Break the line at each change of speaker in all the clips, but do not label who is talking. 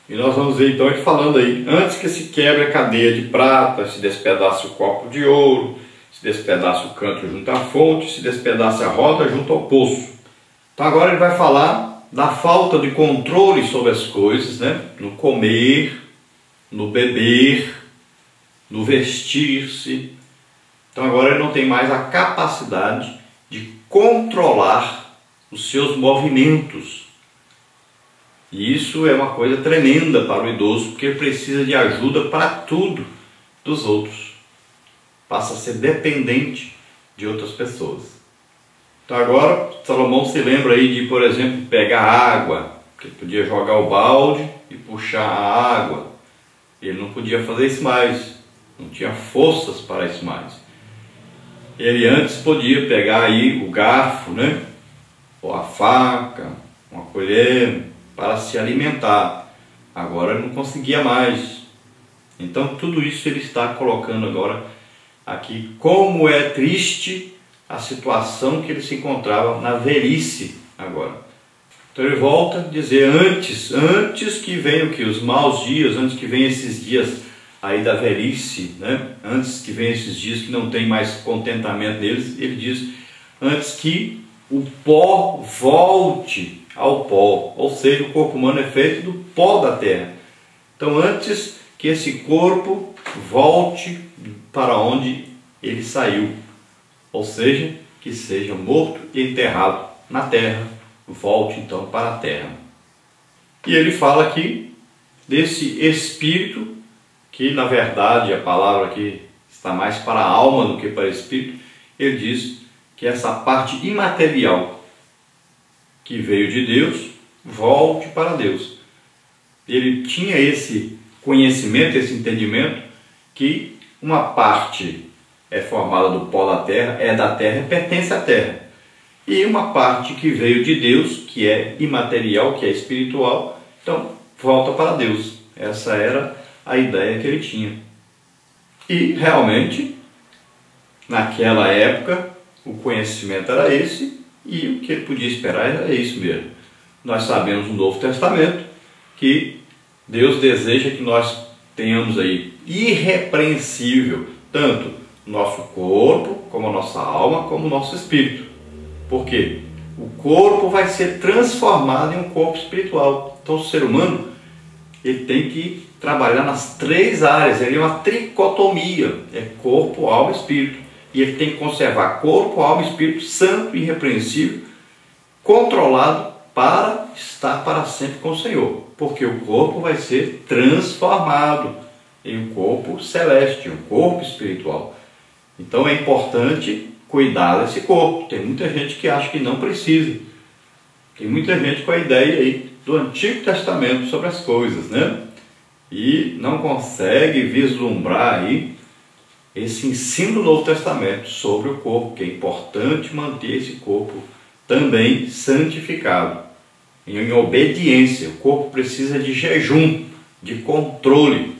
E nós vamos ver então ele falando aí, antes que se quebre a cadeia de prata, se despedace o copo de ouro, se despedace o canto junto à fonte, se despedace a roda junto ao poço. Então agora ele vai falar da falta de controle sobre as coisas, né? No comer, no beber, no vestir-se. Então agora ele não tem mais a capacidade de controlar os seus movimentos. E isso é uma coisa tremenda para o idoso, porque ele precisa de ajuda para tudo dos outros. Passa a ser dependente de outras pessoas. Então agora Salomão se lembra aí de, por exemplo, pegar água, que ele podia jogar o balde e puxar a água. Ele não podia fazer isso mais, não tinha forças para isso mais. Ele antes podia pegar aí o garfo, né? Ou a faca, uma colher, para se alimentar. Agora ele não conseguia mais. Então tudo isso ele está colocando agora aqui, como é triste a situação que ele se encontrava na velhice agora. Então ele volta a dizer antes que venham que os maus dias, antes que venham esses dias aí da velhice, né? Antes que venham esses dias que não tem mais contentamento deles, ele diz, antes que o pó volte ao pó, ou seja, o corpo humano é feito do pó da terra. Então antes que esse corpo volte para onde ele saiu, ou seja, que seja morto e enterrado na terra, volte então para a terra. E ele fala aqui desse espírito, que na verdade a palavra aqui está mais para a alma do que para o espírito. Ele diz que essa parte imaterial que veio de Deus, volte para Deus. Ele tinha esse conhecimento, esse entendimento, que uma parte é formada do pó da terra, é da terra, pertence à terra. E uma parte que veio de Deus, que é imaterial, que é espiritual, então volta para Deus. Essa era a ideia que ele tinha. E realmente, naquela época, o conhecimento era esse, e o que ele podia esperar era isso mesmo. Nós sabemos no Novo Testamento que Deus deseja que nós tenhamos aí irrepreensível tanto o nosso corpo, como a nossa alma, como o nosso espírito. Por quê? O corpo vai ser transformado em um corpo espiritual. Então o ser humano ele tem que trabalhar nas três áreas, ele é uma tricotomia, é corpo, alma e espírito. E ele tem que conservar corpo, alma e espírito santo e irrepreensível, controlado para estar para sempre com o Senhor. Porque o corpo vai ser transformado em um corpo celeste, um corpo espiritual. Então é importante cuidar desse corpo. Tem muita gente que acha que não precisa. Tem muita gente com a ideia aí do Antigo Testamento sobre as coisas, né? E não consegue vislumbrar aí esse ensino do Novo Testamento sobre o corpo, que é importante manter esse corpo também santificado, em obediência. O corpo precisa de jejum, de controle.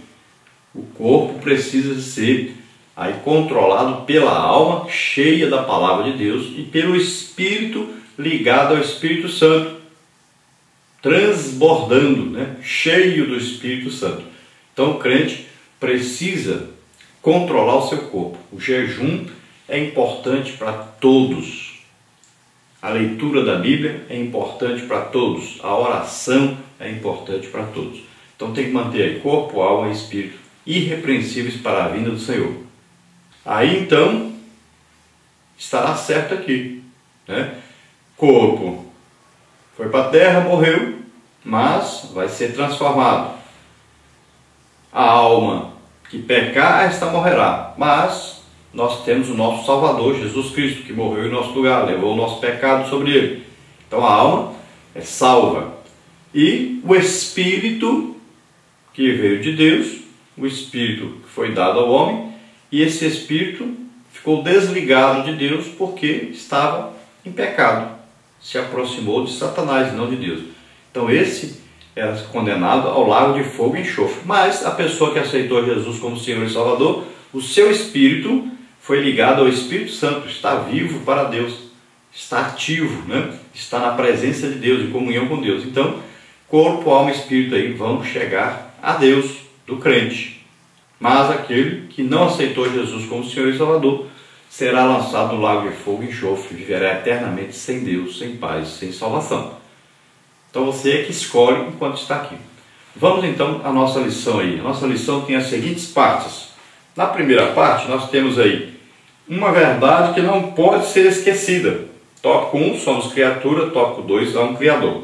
O corpo precisa ser aí controlado pela alma cheia da palavra de Deus e pelo Espírito ligado ao Espírito Santo, transbordando, né? Cheio do Espírito Santo. Então o crente precisa controlar o seu corpo. O jejum é importante para todos. A leitura da Bíblia é importante para todos. A oração é importante para todos. Então tem que manter aí corpo, alma e espírito irrepreensíveis para a vinda do Senhor. Aí então estará certo aqui, né? Corpo foi para a terra, morreu, mas vai ser transformado. A alma que pecar, esta morrerá. Mas nós temos o nosso Salvador, Jesus Cristo, que morreu em nosso lugar, levou o nosso pecado sobre ele. Então a alma é salva. E o Espírito, que veio de Deus, o Espírito que foi dado ao homem, e esse Espírito ficou desligado de Deus porque estava em pecado. Se aproximou de Satanás, não de Deus. Então esse era condenado ao lago de fogo e enxofre. Mas a pessoa que aceitou Jesus como Senhor e Salvador, o seu espírito foi ligado ao Espírito Santo, está vivo para Deus, está ativo, né? Está na presença de Deus, em comunhão com Deus. Então, corpo, alma e espírito aí vão chegar a Deus, do crente. Mas aquele que não aceitou Jesus como Senhor e Salvador será lançado no lago de fogo e enxofre, viverá eternamente sem Deus, sem paz, sem salvação. Então você é que escolhe enquanto está aqui. Vamos então à nossa lição aí. A nossa lição tem as seguintes partes. Na primeira parte nós temos aí uma verdade que não pode ser esquecida. Tópico 1, somos criatura. Tópico 2, há um Criador.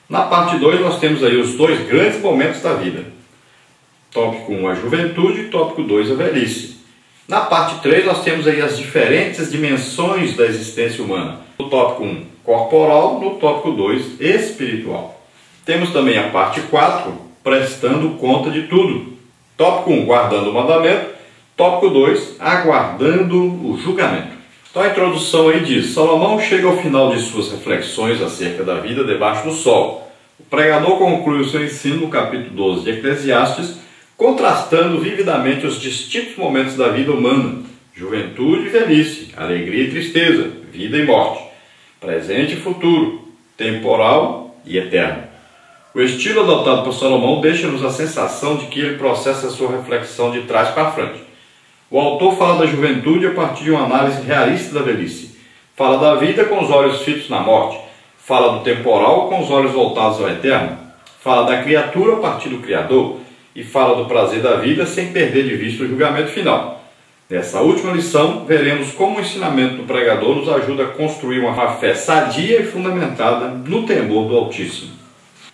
Na parte 2 nós temos aí os dois grandes momentos da vida. Tópico 1, a juventude. Tópico 2, a velhice. Na parte 3 nós temos aí as diferentes dimensões da existência humana. No tópico 1, corporal. No tópico 2, espiritual. Temos também a parte 4, prestando conta de tudo. Tópico 1, guardando o mandamento. Tópico 2, aguardando o julgamento. Então a introdução aí diz: Salomão chega ao final de suas reflexões acerca da vida debaixo do sol. O pregador conclui o seu ensino no capítulo 12 de Eclesiastes, contrastando vividamente os distintos momentos da vida humana: juventude e velhice, alegria e tristeza, vida e morte, presente e futuro, temporal e eterno. O estilo adotado por Salomão deixa-nos a sensação de que ele processa a sua reflexão de trás para frente. O autor fala da juventude a partir de uma análise realista da velhice. Fala da vida com os olhos fitos na morte. Fala do temporal com os olhos voltados ao eterno. Fala da criatura a partir do Criador. E fala do prazer da vida sem perder de vista o julgamento final. Nessa última lição, veremos como o ensinamento do pregador nos ajuda a construir uma fé sadia e fundamentada no temor do Altíssimo.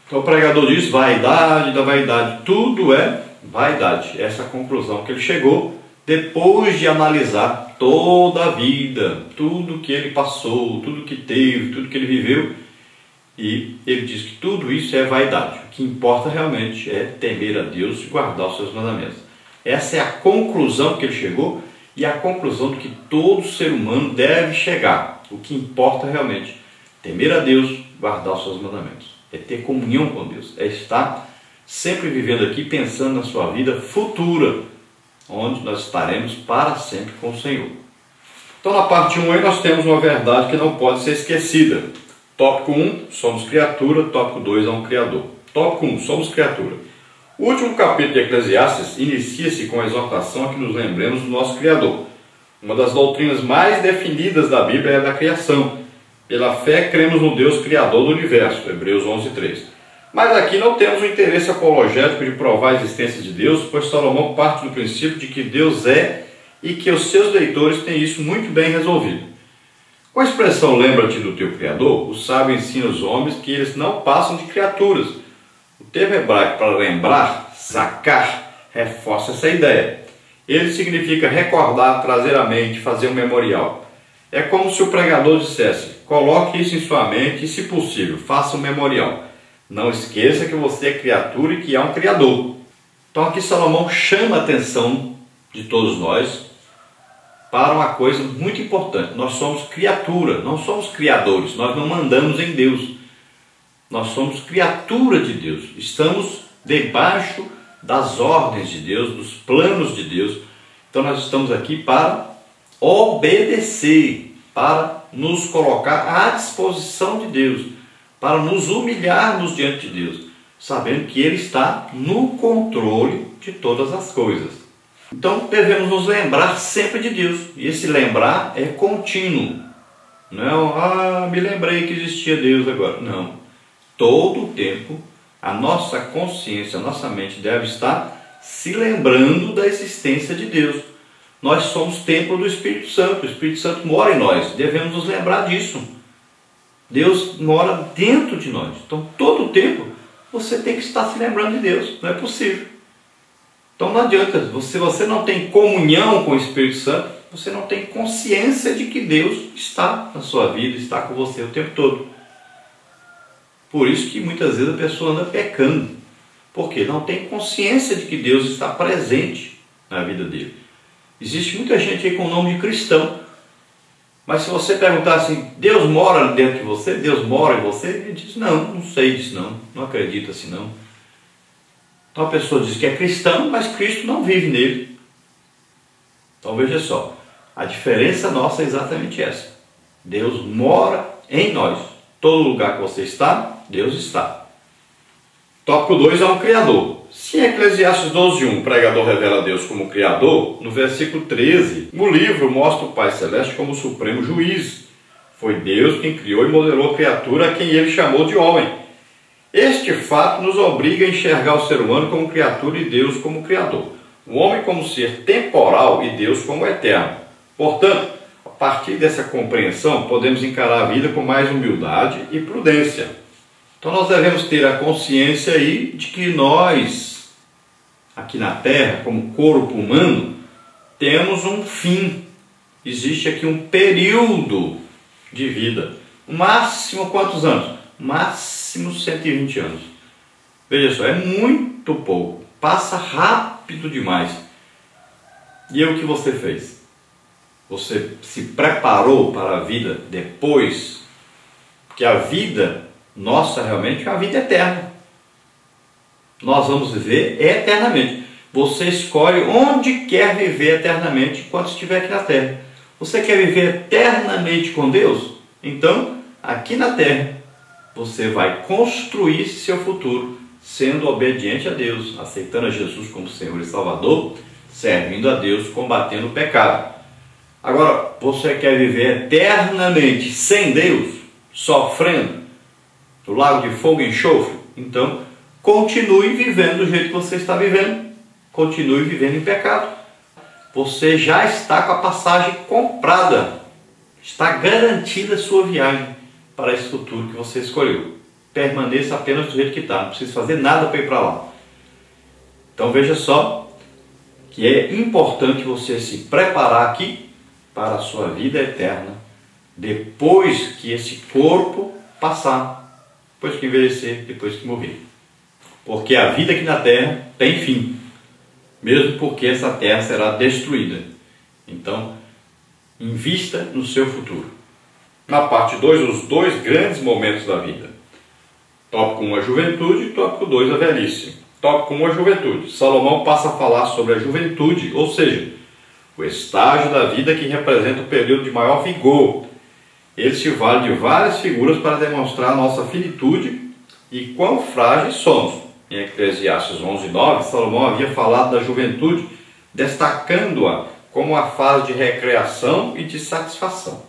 Então o pregador diz: vaidade da vaidade, tudo é vaidade. Essa é a conclusão que ele chegou depois de analisar toda a vida, tudo que ele passou, tudo que teve, tudo que ele viveu. E ele diz que tudo isso é vaidade. O que importa realmente é temer a Deus e guardar os seus mandamentos. Essa é a conclusão que ele chegou e a conclusão que todo ser humano deve chegar. O que importa realmente é temer a Deus e guardar os seus mandamentos. É ter comunhão com Deus. É estar sempre vivendo aqui pensando na sua vida futura, onde nós estaremos para sempre com o Senhor. Então na parte 1 aí nós temos uma verdade que não pode ser esquecida. Tópico 1, somos criatura. Tópico 2, há um Criador. Tópico 1, somos criatura. O último capítulo de Eclesiastes inicia-se com a exortação a que nos lembremos do nosso Criador. Uma das doutrinas mais definidas da Bíblia é a da criação. Pela fé cremos no Deus Criador do Universo, Hebreus 11:3. Mas aqui não temos o interesse apologético de provar a existência de Deus, pois Salomão parte do princípio de que Deus é e que os seus leitores têm isso muito bem resolvido. Com a expressão lembra-te do teu Criador, o sábio ensina os homens que eles não passam de criaturas. O termo hebraico para lembrar, sacar, reforça essa ideia. Ele significa recordar, trazer à mente, fazer um memorial. É como se o pregador dissesse: coloque isso em sua mente e, se possível, faça um memorial. Não esqueça que você é criatura e que há um Criador. Então aqui Salomão chama a atenção de todos nós para uma coisa muito importante. Nós somos criatura, não somos criadores, nós não mandamos em Deus. Nós somos criatura de Deus, estamos debaixo das ordens de Deus, dos planos de Deus. Então nós estamos aqui para obedecer, para nos colocar à disposição de Deus, para nos humilharmos diante de Deus, sabendo que Ele está no controle de todas as coisas. Então devemos nos lembrar sempre de Deus, e esse lembrar é contínuo. Não é, me lembrei que existia Deus agora. Não. Todo o tempo a nossa consciência, a nossa mente deve estar se lembrando da existência de Deus. Nós somos templo do Espírito Santo, o Espírito Santo mora em nós, devemos nos lembrar disso. Deus mora dentro de nós. Então todo o tempo você tem que estar se lembrando de Deus, não é possível. Então não adianta, se você não tem comunhão com o Espírito Santo, você não tem consciência de que Deus está na sua vida, está com você o tempo todo. Por isso que muitas vezes a pessoa anda pecando, porque não tem consciência de que Deus está presente na vida dele. Existe muita gente aí com o nome de cristão, mas se você perguntar assim: Deus mora dentro de você? Deus mora em você? Ele diz: não sei disso não acredito assim não. Então a pessoa diz que é cristão, mas Cristo não vive nele. Então veja só, a diferença nossa é exatamente essa. Deus mora em nós. Todo lugar que você está, Deus está. Tópico 2 é um Criador. Se em Eclesiastes 12:1 o pregador revela Deus como Criador, no versículo 13, o livro mostra o Pai Celeste como o supremo juiz. Foi Deus quem criou e modelou a criatura a quem ele chamou de homem. Este fato nos obriga a enxergar o ser humano como criatura e Deus como Criador. O homem como ser temporal e Deus como eterno. Portanto, a partir dessa compreensão, podemos encarar a vida com mais humildade e prudência. Então nós devemos ter a consciência aí de que nós, aqui na Terra, como corpo humano, temos um fim. Existe aqui um período de vida. O máximo quantos anos? Máximo 120 anos. Veja só, é muito pouco. Passa rápido demais. E aí o que você fez? Você se preparou para a vida depois? Porque a vida nossa realmente é uma vida eterna. Nós vamos viver eternamente. Você escolhe onde quer viver eternamente enquanto estiver aqui na Terra. Você quer viver eternamente com Deus? Então, aqui na Terra, você vai construir seu futuro sendo obediente a Deus, aceitando a Jesus como Senhor e Salvador, servindo a Deus, combatendo o pecado. Agora, você quer viver eternamente sem Deus, sofrendo no lago de fogo e enxofre? Então, continue vivendo do jeito que você está vivendo. Continue vivendo em pecado. Você já está com a passagem comprada. Está garantida a sua viagem para esse futuro que você escolheu. Permaneça apenas do jeito que está. Não precisa fazer nada para ir para lá. Então veja só que é importante você se preparar aqui para a sua vida eterna, depois que esse corpo passar, depois que envelhecer, depois que morrer. Porque a vida aqui na Terra tem fim, mesmo porque essa Terra será destruída. Então, invista no seu futuro. Na parte 2, os dois grandes momentos da vida. Tópico 1, a juventude, e tópico 2, a velhice. Tópico 1, a juventude. Salomão passa a falar sobre a juventude, ou seja, o estágio da vida que representa o período de maior vigor. Ele se vale de várias figuras para demonstrar a nossa finitude e quão frágeis somos. Em Eclesiastes 11:9, Salomão havia falado da juventude, destacando-a como a fase de recreação e de satisfação.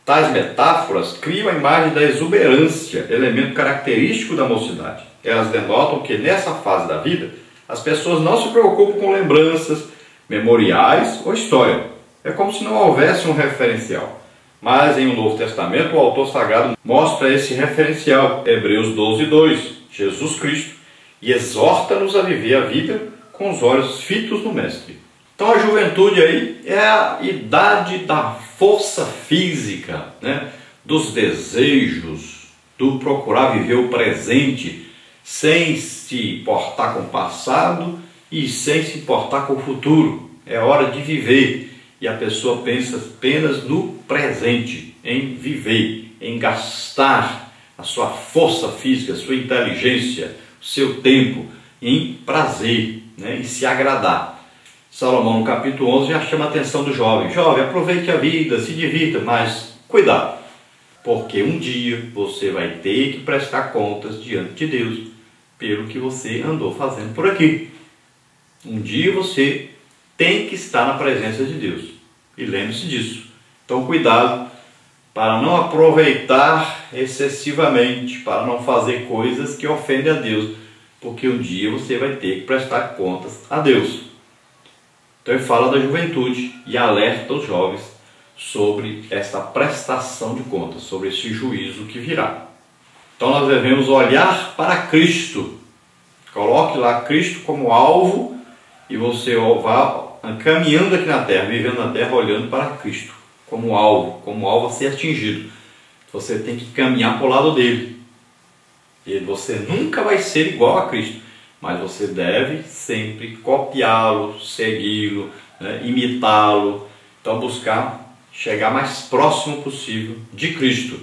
Tais metáforas criam a imagem da exuberância, elemento característico da mocidade. Elas denotam que nessa fase da vida, as pessoas não se preocupam com lembranças, memoriais ou história. É como se não houvesse um referencial. Mas em o Novo Testamento, o autor sagrado mostra esse referencial. Hebreus 12:2, Jesus Cristo, e exorta-nos a viver a vida com os olhos fitos no Mestre. Então a juventude aí é a idade da força física, né? Dos desejos, do procurar viver o presente, sem se importar com o passado e sem se importar com o futuro. É hora de viver. E a pessoa pensa apenas no presente, em viver, em gastar a sua força física, a sua inteligência, o seu tempo em prazer, né? Em se agradar. Salomão, no capítulo 11, já chama a atenção do jovem. Jovem, aproveite a vida, se divirta, mas cuidado, porque um dia você vai ter que prestar contas diante de Deus pelo que você andou fazendo por aqui. Um dia você tem que estar na presença de Deus. E lembre-se disso. Então cuidado para não aproveitar excessivamente, para não fazer coisas que ofendem a Deus, porque um dia você vai ter que prestar contas a Deus. Então ele fala da juventude e alerta os jovens sobre essa prestação de contas, sobre esse juízo que virá. Então nós devemos olhar para Cristo. Coloque lá Cristo como alvo e você vá caminhando aqui na terra, vivendo na terra, olhando para Cristo como alvo a ser atingido. Você tem que caminhar para o lado dele. E você nunca vai ser igual a Cristo, mas você deve sempre copiá-lo, segui-lo, né, imitá-lo. Então buscar chegar mais próximo possível de Cristo,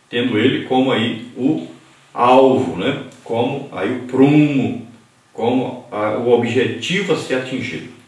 tendo ele como aí o alvo, né, como aí o prumo, como o objetivo a ser atingido.